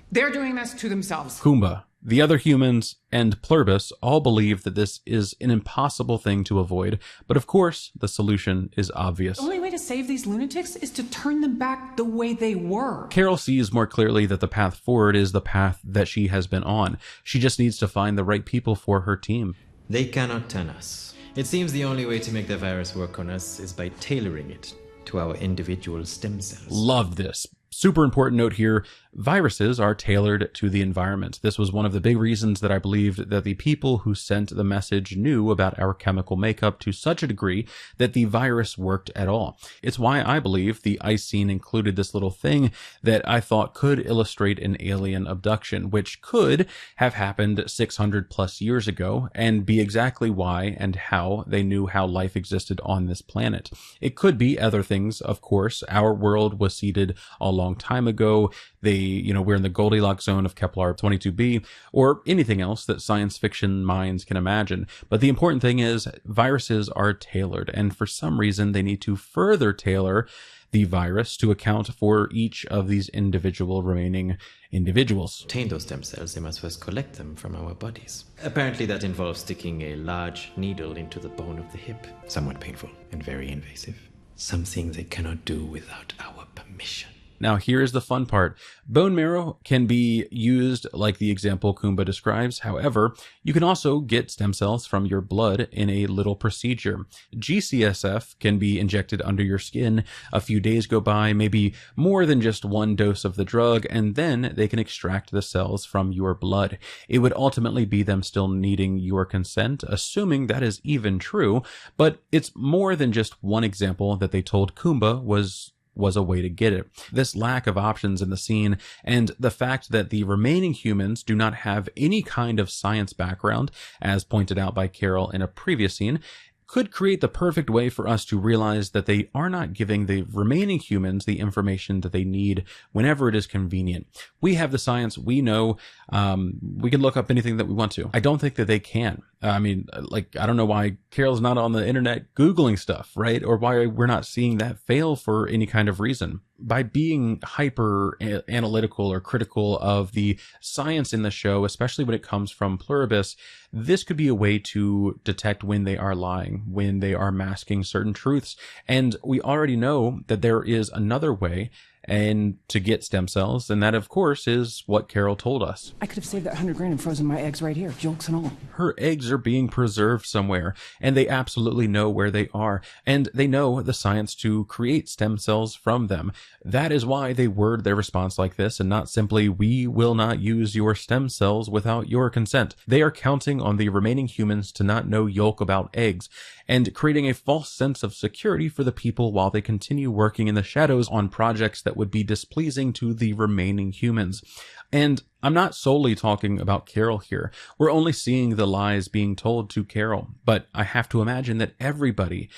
they're doing this to themselves.
Kumba, the other humans, and Pluribus all believe that this is an impossible thing to avoid, but of course, the solution is obvious.
The only way to save these lunatics is to turn them back the way they were.
Carol sees more clearly that the path forward is the path that she has been on. She just needs to find the right people for her team.
They cannot turn us. It seems the only way to make the virus work on us is by tailoring it to our individual stem cells.
Love this. Super important note here, viruses are tailored to the environment. This was one of the big reasons that I believed that the people who sent the message knew about our chemical makeup to such a degree that the virus worked at all. It's why I believe the ice scene included this little thing that I thought could illustrate an alien abduction, which could have happened 600 plus years ago and be exactly why and how they knew how life existed on this planet. It could be other things, of course. Our world was seeded a long time ago. We're in the Goldilocks zone of Kepler 22b, or anything else that science fiction minds can imagine. But the important thing is viruses are tailored, and for some reason they need to further tailor the virus to account for each of these individual remaining individuals.
To obtain those stem cells, they must first collect them from our bodies. Apparently that involves sticking a large needle into the bone of the hip. Somewhat painful and very invasive. Something they cannot do without our permission.
Now, here's the fun part. Bone marrow can be used like the example Kumba describes. However, you can also get stem cells from your blood in a little procedure. GCSF can be injected under your skin. A few days go by, maybe more than just one dose of the drug, and then they can extract the cells from your blood. It would ultimately be them still needing your consent, assuming that is even true, but it's more than just one example that they told Kumba was a way to get it. This lack of options in the scene and the fact that the remaining humans do not have any kind of science background, as pointed out by Carol in a previous scene, could create the perfect way for us to realize that they are not giving the remaining humans the information that they need whenever it is convenient. We have the science, we know, we can look up anything that we want to. I don't think that they can. I don't know why Carol's not on the internet Googling stuff, right? Or why we're not seeing that fail for any kind of reason. By being hyper analytical or critical of the science in the show, especially when it comes from Pluribus, this could be a way to detect when they are lying, when they are masking certain truths. And we already know that there is another way and to get stem cells, and that of course is what Carol told us.
I could have saved that $100 grand and frozen my eggs right here, yolks and all.
Her eggs are being preserved somewhere, and they absolutely know where they are, and they know the science to create stem cells from them. That is why they word their response like this, and not simply, "We will not use your stem cells without your consent." They are counting on the remaining humans to not know yolk about eggs, and creating a false sense of security for the people while they continue working in the shadows on projects that would be displeasing to the remaining humans. And I'm not solely talking about Carol here. We're only seeing the lies being told to Carol, but I have to imagine that everybody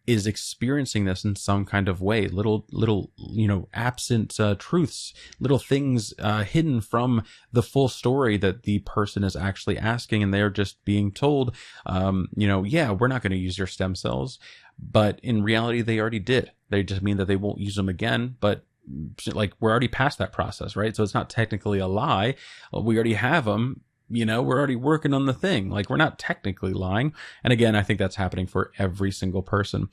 is experiencing this in some kind of way. Little, absent truths, little things hidden from the full story that the person is actually asking, and they're just being told, yeah, we're not going to use your stem cells. But in reality, they already did. They just mean that they won't use them again, but we're already past that process, right? So it's not technically a lie. We already have them. We're already working on the thing. We're not technically lying. And again, I think that's happening for every single person.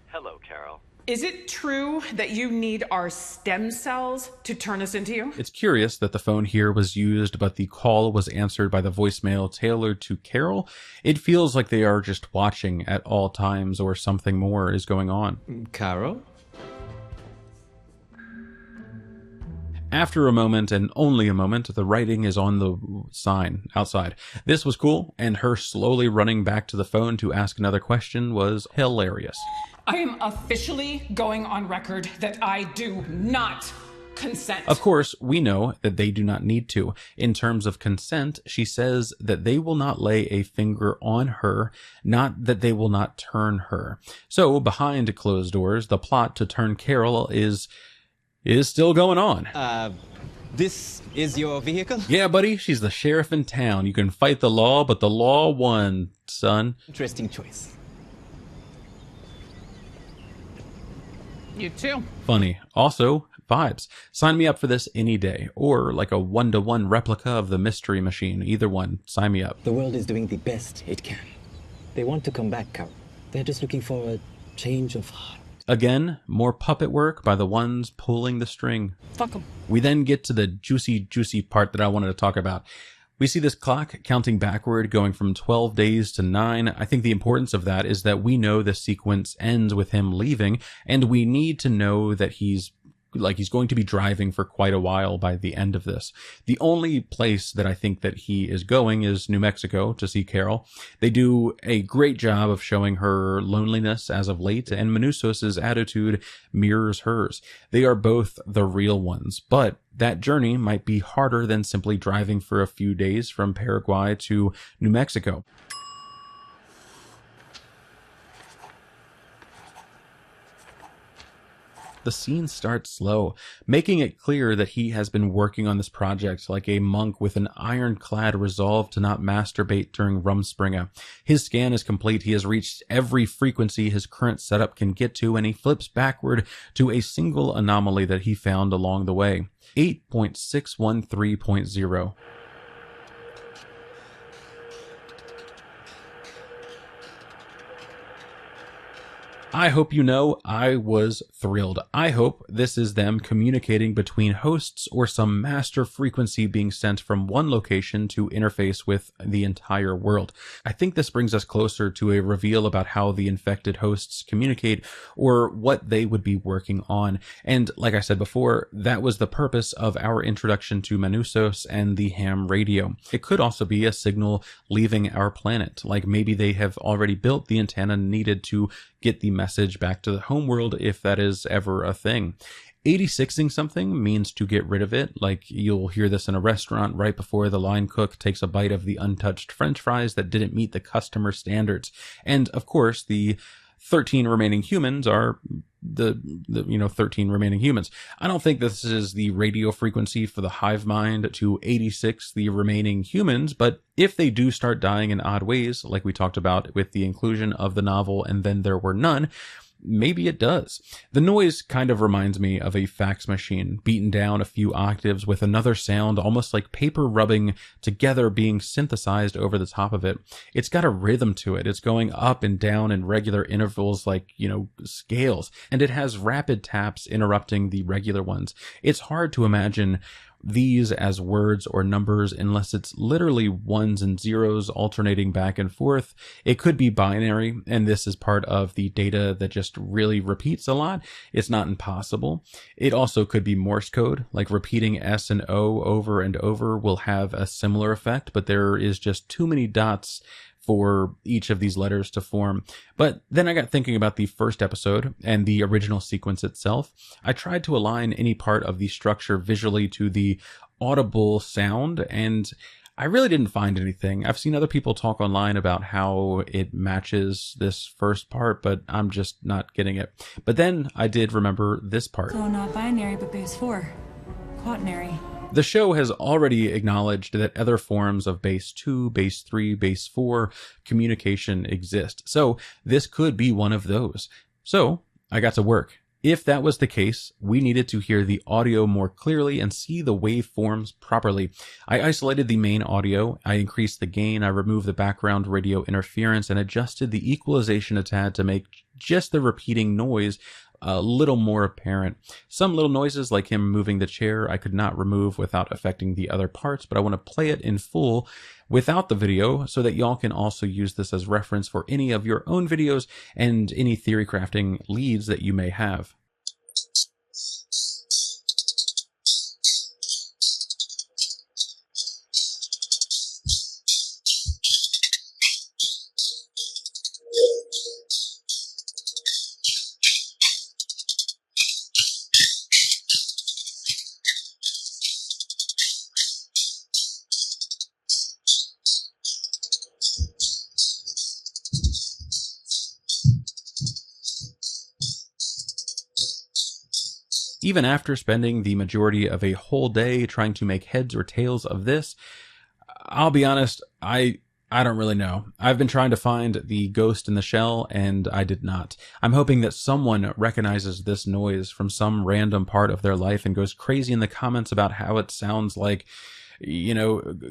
Hello, Carol.
Is it true that you need our stem cells to turn us into you?
It's curious that the phone here was used, but the call was answered by the voicemail tailored to Carol. It feels like they are just watching at all times, or something more is going on.
Carol?
After a moment, and only a moment, the writing is on the sign outside. This was cool, and her slowly running back to the phone to ask another question was hilarious.
I am officially going on record that I do not consent.
Of course, we know that they do not need to. In terms of consent, she says that they will not lay a finger on her, not that they will not turn her. So, behind closed doors, the plot to turn Carol is still going on.
This is your vehicle?
Yeah, buddy, she's the sheriff in town. You can fight the law, but the law won, son.
Interesting choice.
You too.
Funny. Also, vibes. Sign me up for this any day. Or like a 1-to-1 replica of the Mystery Machine. Either one. Sign me up.
The world is doing the best it can. They want to come back, Carol. They're just looking for a change of heart.
Again, more puppet work by the ones pulling the string.
Fuck them.
We then get to the juicy part that I wanted to talk about. We see this clock counting backward, going from 12 days to 9. I think the importance of that is that we know the sequence ends with him leaving, and we need to know that he's he's going to be driving for quite a while by the end of this. The only place that I think that he is going is New Mexico to see Carol. They do a great job of showing her loneliness as of late, and Manusos's attitude mirrors hers. They are both the real ones, but that journey might be harder than simply driving for a few days from Paraguay to New Mexico. The scene starts slow, making it clear that he has been working on this project like a monk with an ironclad resolve to not masturbate during Rumspringa. His scan is complete. He has reached every frequency his current setup can get to, and he flips backward to a single anomaly that he found along the way. 8.613.0. I hope you know I was thrilled. I hope this is them communicating between hosts or some master frequency being sent from one location to interface with the entire world. I think this brings us closer to a reveal about how the infected hosts communicate or what they would be working on. And like I said before, that was the purpose of our introduction to Manusos and the ham radio. It could also be a signal leaving our planet, like maybe they have already built the antenna needed to get the message back to the homeworld, if that is ever a thing. 86ing something means to get rid of it, like you'll hear this in a restaurant right before the line cook takes a bite of the untouched french fries that didn't meet the customer standards. And of course, the 13 remaining humans are the 13 remaining humans. I don't think this is the radio frequency for the hive mind to 86 the remaining humans, but if they do start dying in odd ways, like we talked about with the inclusion of the novel And Then There Were None, maybe it does. The noise kind of reminds me of a fax machine beaten down a few octaves with another sound, almost like paper rubbing together being synthesized over the top of it. It's got a rhythm to it. It's going up and down in regular intervals like, scales, and it has rapid taps interrupting the regular ones. It's hard to imagine these as words or numbers unless it's literally ones and zeros alternating back and forth. It could be binary, and this is part of the data that just really repeats a lot. It's not impossible. It also could be Morse code, like repeating S and O over and over will have a similar effect, but there is just too many dots for each of these letters to form. But then I got thinking about the first episode and the original sequence itself. I tried to align any part of the structure visually to the audible sound, and I really didn't find anything. I've seen other people talk online about how it matches this first part, but I'm just not getting it. But then I did remember this part.
So not binary, but base 4. Quaternary.
The show has already acknowledged that other forms of base 2, base 3, base 4 communication exist. So this could be one of those. So I got to work. If that was the case, we needed to hear the audio more clearly and see the waveforms properly. I isolated the main audio, I increased the gain, I removed the background radio interference, and adjusted the equalization a tad to make just the repeating noise a little more apparent. Some little noises, like him moving the chair, I could not remove without affecting the other parts, but I want to play it in full without the video so that y'all can also use this as reference for any of your own videos and any theory crafting leads that you may have. Even after spending the majority of a whole day trying to make heads or tails of this, I'll be honest, I don't really know. I've been trying to find the ghost in the shell, and I did not. I'm hoping that someone recognizes this noise from some random part of their life and goes crazy in the comments about how it sounds like,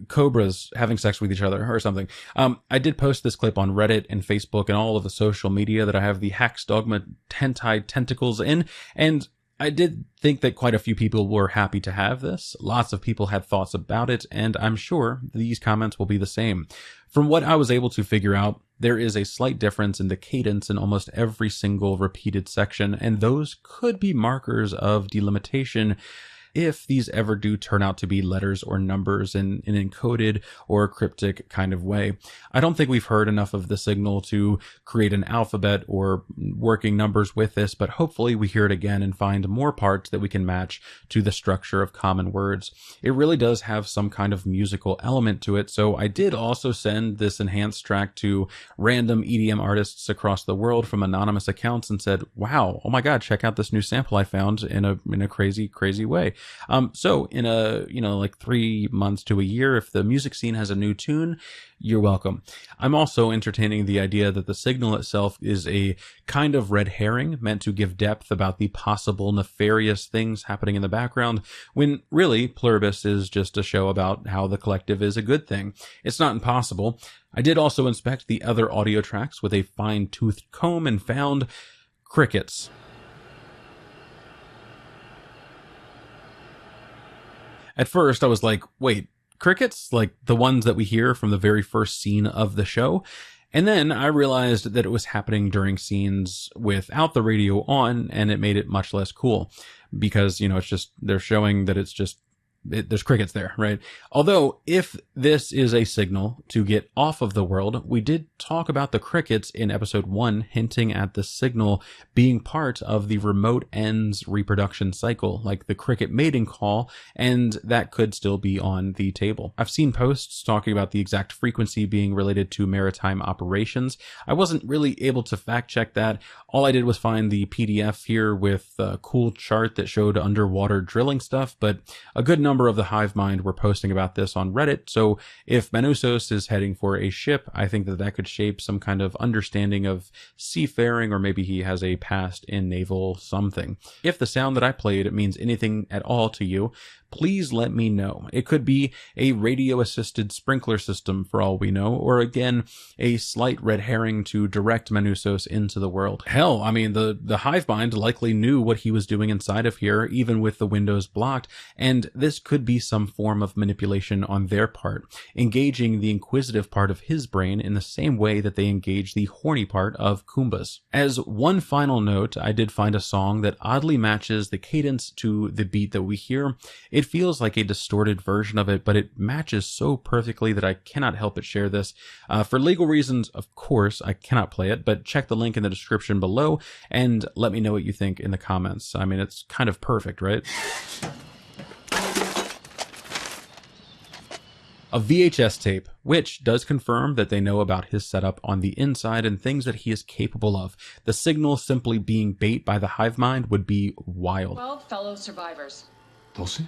cobras having sex with each other or something. I did post this clip on Reddit and Facebook and all of the social media that I have the HaxDogma hentai tentacles in, and I did think that quite a few people were happy to have this. Lots of people had thoughts about it, and I'm sure these comments will be the same. From what I was able to figure out, there is a slight difference in the cadence in almost every single repeated section, and those could be markers of delimitation if these ever do turn out to be letters or numbers in an encoded or cryptic kind of way. I don't think we've heard enough of the signal to create an alphabet or working numbers with this, but hopefully we hear it again and find more parts that we can match to the structure of common words. It really does have some kind of musical element to it, so I did also send this enhanced track to random EDM artists across the world from anonymous accounts and said, wow, oh my god, check out this new sample I found in a crazy way. So in like 3 months to a year, if the music scene has a new tune, you're welcome. I'm also entertaining the idea that the signal itself is a kind of red herring meant to give depth about the possible nefarious things happening in the background, when really Pluribus is just a show about how the collective is a good thing. It's not impossible. I did also inspect the other audio tracks with a fine-toothed comb and found crickets. At first, I was like, wait, crickets? Like the ones that we hear from the very first scene of the show? And then I realized that it was happening during scenes without the radio on, and it made it much less cool. Because, it's just, they're showing that it's just, there's crickets there, right? Although, if this is a signal to get off of the world, we did talk about the crickets in episode 1, hinting at the signal being part of the remote ends reproduction cycle, like the cricket mating call, and that could still be on the table. I've seen posts talking about the exact frequency being related to maritime operations. I wasn't really able to fact check that. All I did was find the PDF here with a cool chart that showed underwater drilling stuff, but a good number of the Hive Mind were posting about this on Reddit, so if Manusos is heading for a ship, I think that could shape some kind of understanding of seafaring, or maybe he has a past in naval something. If the sound that I played means anything at all to you, please let me know. It could be a radio-assisted sprinkler system for all we know, or again, a slight red herring to direct Manusos into the world. Hell, I mean, the Hive Mind likely knew what he was doing inside of here, even with the windows blocked, and this could be some form of manipulation on their part, engaging the inquisitive part of his brain in the same way that they engage the horny part of Kumba's. As one final note, I did find a song that oddly matches the cadence to the beat that we hear. It feels like a distorted version of it, but it matches so perfectly that I cannot help but share this. For legal reasons, of course, I cannot play it, but check the link in the description below and let me know what you think in the comments. I mean, it's kind of perfect, right? A VHS tape, which does confirm that they know about his setup on the inside and things that he is capable of. The signal simply being bait by the Hive Mind would be wild.
12 fellow survivors.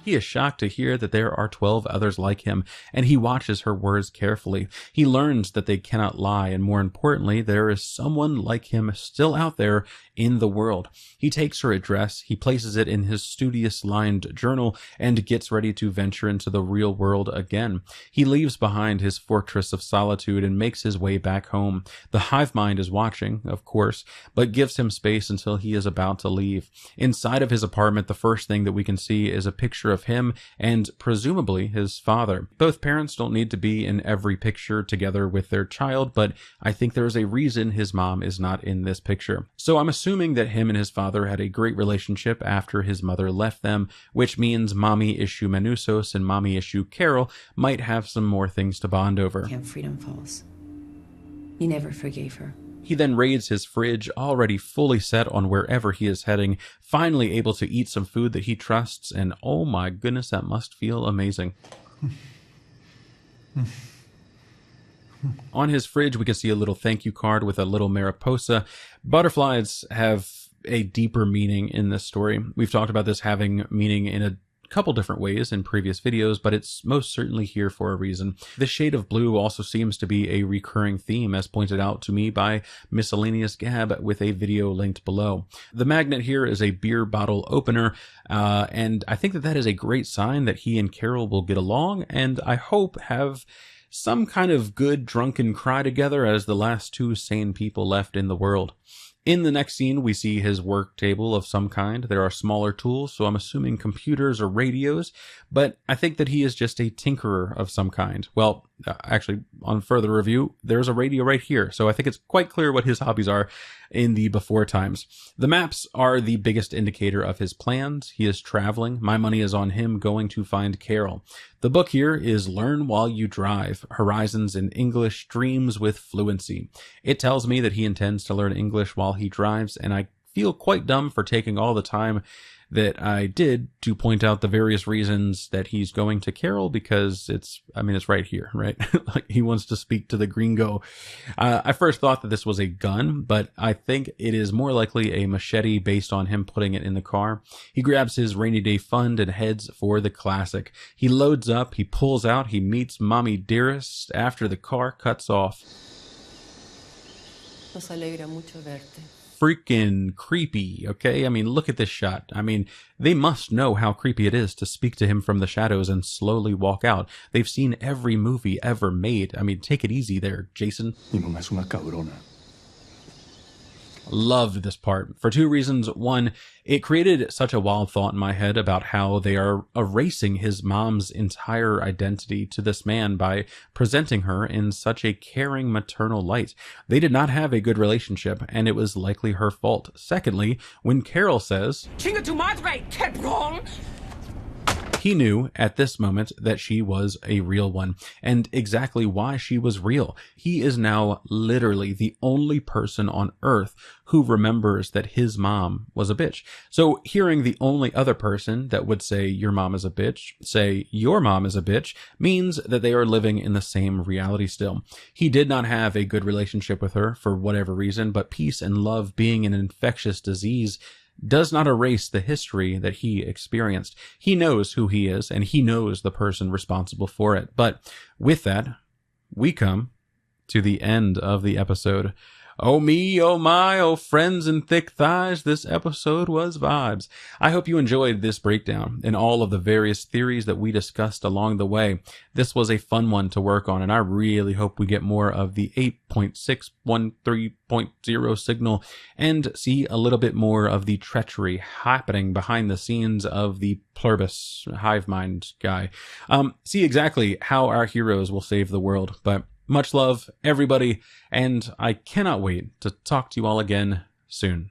He is shocked to hear that there are 12 others like him, and he watches her words carefully. He learns that they cannot lie, and more importantly, there is someone like him still out there in the world. He takes her address, he places it in his studious-lined journal, and gets ready to venture into the real world again. He leaves behind his fortress of solitude and makes his way back home. The Hive Mind is watching, of course, but gives him space until he is about to leave. Inside of his apartment, the first thing that we can see is a picture of him and presumably his father. Both parents don't need to be in every picture together with their child, but I think there is a reason his mom is not in this picture. So I'm assuming that him and his father had a great relationship after his mother left them, which means mommy issue Manusos and mommy issue Carol might have some more things to bond over.
Camp Freedom Falls. You never forgave her.
He then raids his fridge, already fully set on wherever he is heading, finally able to eat some food that he trusts, and oh my goodness, that must feel amazing. On his fridge, we can see a little thank you card with a little mariposa. Butterflies have a deeper meaning in this story. We've talked about this having meaning in a couple different ways in previous videos, but it's most certainly here for a reason. This shade of blue also seems to be a recurring theme, as pointed out to me by Miscellaneous Gab with a video linked below. The magnet here is a beer bottle opener, and I think that is a great sign that he and Carol will get along, and I hope have some kind of good drunken cry together as the last two sane people left in the world. In the next scene, we see his work table of some kind. There are smaller tools, so I'm assuming computers or radios, but I think that he is just a tinkerer of some kind. Well, actually, on further review, there's a radio right here. So I think it's quite clear what his hobbies are in the before times. The maps are the biggest indicator of his plans. He is traveling. My money is on him going to find Carol. The book here is Learn While You Drive, Horizons in English, Dreams with Fluency. It tells me that he intends to learn English while he drives, and I feel quite dumb for taking all the time that I did to point out the various reasons that he's going to Carol, because it's right here, right? Like, he wants to speak to the gringo. I first thought that this was a gun, but I think it is more likely a machete based on him putting it in the car. He grabs his rainy day fund and heads for the classic. He loads up, he pulls out, he meets Mommy Dearest after the car cuts off.
Nos alegra mucho verte.
Freaking creepy, okay? I mean, look at this shot. I mean, they must know how creepy it is to speak to him from the shadows and slowly walk out. They've seen every movie ever made. I mean, take it easy there, Jason.
Mi mamá es una cabrona.
Loved this part for two reasons. One, it created such a wild thought in my head about how they are erasing his mom's entire identity to this man by presenting her in such a caring maternal light. They did not have a good relationship, and it was likely her fault. Secondly, when Carol says,
Chinga tu madre, cabrón!
he knew at this moment that she was a real one, and exactly why she was real. He is now literally the only person on Earth who remembers that his mom was a bitch. So hearing the only other person that would say your mom is a bitch say your mom is a bitch means that they are living in the same reality still. He did not have a good relationship with her for whatever reason, but peace and love being an infectious disease does not erase the history that he experienced. He knows who he is, and he knows the person responsible for it. But with that, we come to the end of the episode. Oh me, oh my, oh friends and thick thighs, this episode was vibes. I hope you enjoyed this breakdown and all of the various theories that we discussed along the way. This was a fun one to work on, and I really hope we get more of the 8.613.0 signal and see a little bit more of the treachery happening behind the scenes of the Pluribus hive mind guy. See exactly how our heroes will save the world. But much love, everybody, and I cannot wait to talk to you all again soon.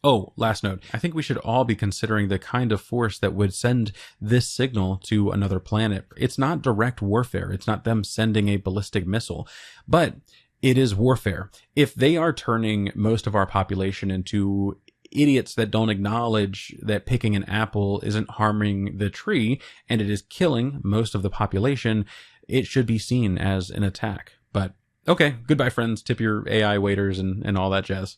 Oh, last note. I think we should all be considering the kind of force that would send this signal to another planet. It's not direct warfare. It's not them sending a ballistic missile, but it is warfare. If they are turning most of our population into idiots that don't acknowledge that picking an apple isn't harming the tree and it is killing most of the population, it should be seen as an attack. But okay, goodbye friends, tip your AI waiters and all that jazz.